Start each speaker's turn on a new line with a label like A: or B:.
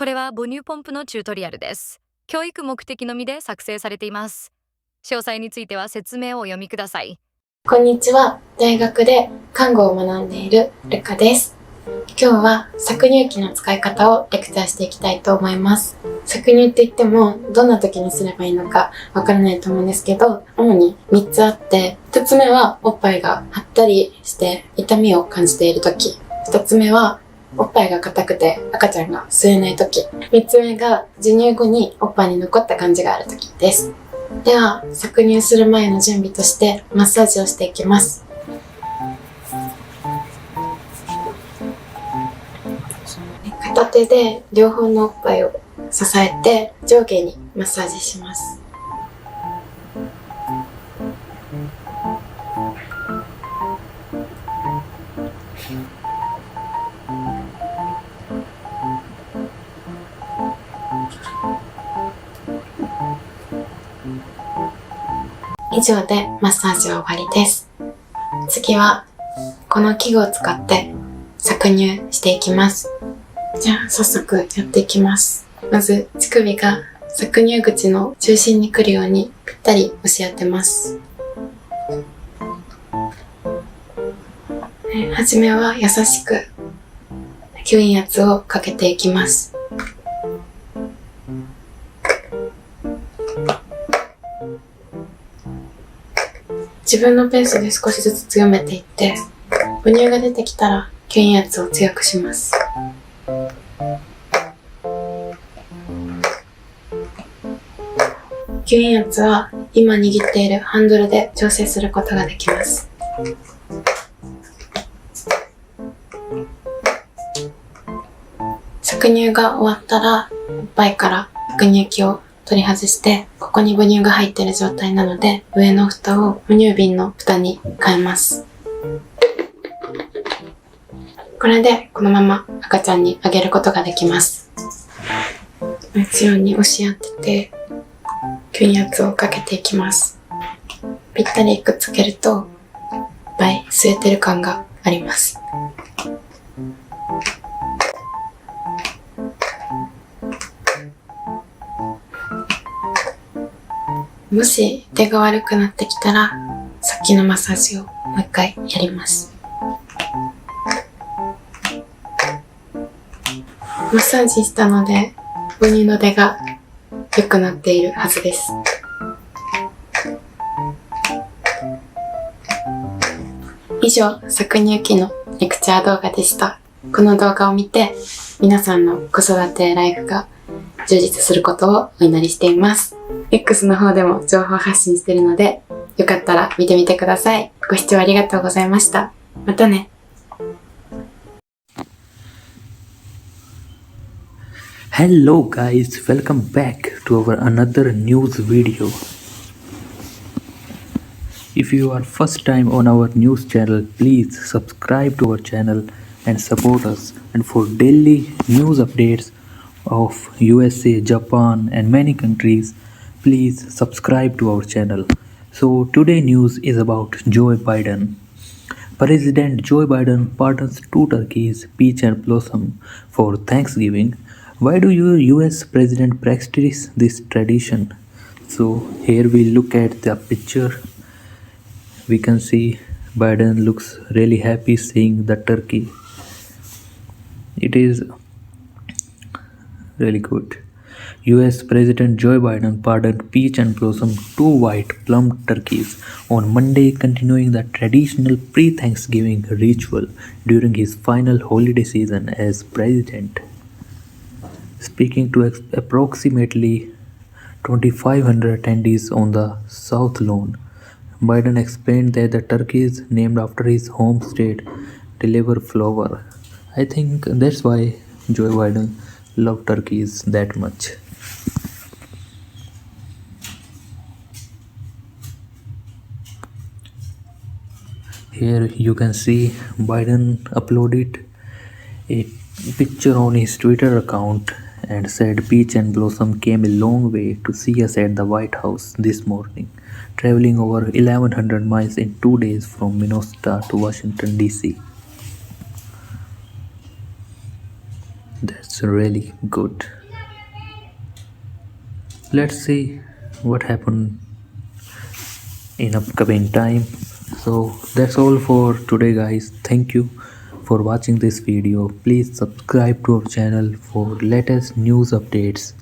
A: これは母乳ポンプのチュートリアルです。教育目的のみで作成されています。詳細については説明をお読みください。
B: こんにちは。大学で看護を学んでいるルカです。今日は搾乳機の使い方をレクチャーしていきたいと思います。搾乳って言ってもどんな時にすればいいのかわからないと思うんですけど、主に3つあって、1つ目はおっぱいが張ったりして痛みを感じている時、2つ目はおっぱいが硬くて赤ちゃんが吸えない時、3つ目が授乳後におっぱいに残った感じがある時です。では、搾乳する前の準備としてマッサージをしていきます。片手で両方のおっぱいを支えて上下にマッサージします。以上でマッサージは終わりです。次はこの器具を使って搾乳していきます。じゃあ早速やっていきます。まず乳首が搾乳口の中心に来るようにぴったり押し当てます。はじめは優しく吸引圧をかけていきます。自分のペースで少しずつ強めていって、母乳が出てきたら吸引圧を強くします。吸引圧は今握っているハンドルで調整することができます。搾乳が終わったら、おっぱいから搾乳器を取り外して、ここに母乳が入っている状態なので、上の蓋を母乳瓶の蓋に変えます。これでこのまま赤ちゃんにあげることができます。同じように押し当てて、吸引圧をかけていきます。ぴったりくっつけると、いっぱい吸えてる感があります。もし手が悪くなってきたら、さっきのマッサージをもう一回やります。マッサージしたので、母乳の出が良くなっているはずです。以上、搾乳機のレクチャー動画でした。この動画を見て、皆さんの子育てライフが充実することをお祈りしています。X の方でも情報発信しているので、よかったら見てみてください。ご視聴ありがとうございました。またね。
C: Hello guys, welcome back to our another news video. If you are first time on our news channel, please subscribe to our channel and support us. And for daily news updates of USA, Japan and many countries, please subscribe to our channel. So today news is about Joe Biden. President Joe Biden pardons two turkeys, Peach and Blossom, for Thanksgiving. Why do US President practice this tradition? So here we look at the picture. We can see Biden looks really happy seeing the turkey. It is really good. US President Joe Biden pardoned Peach and Blossom, two white plum turkeys, on Monday, continuing the traditional pre-Thanksgiving ritual during his final holiday season as president. Speaking to approximately 2,500 attendees on the South Lawn, Biden explained that the turkeys named after his home state deliver flour. I think that's why Joe Biden loved turkeys that much. Here you can see Biden uploaded a picture on his Twitter account and said Peach and Blossom came a long way to see us at the White House this morning, traveling over 1100 miles in 2 days from Minnesota to Washington, D.C. That's it's really good. Let's see what happened in upcoming time. So that's all for today, guys. Thank you for watching this video. Please subscribe to our channel for latest news updates.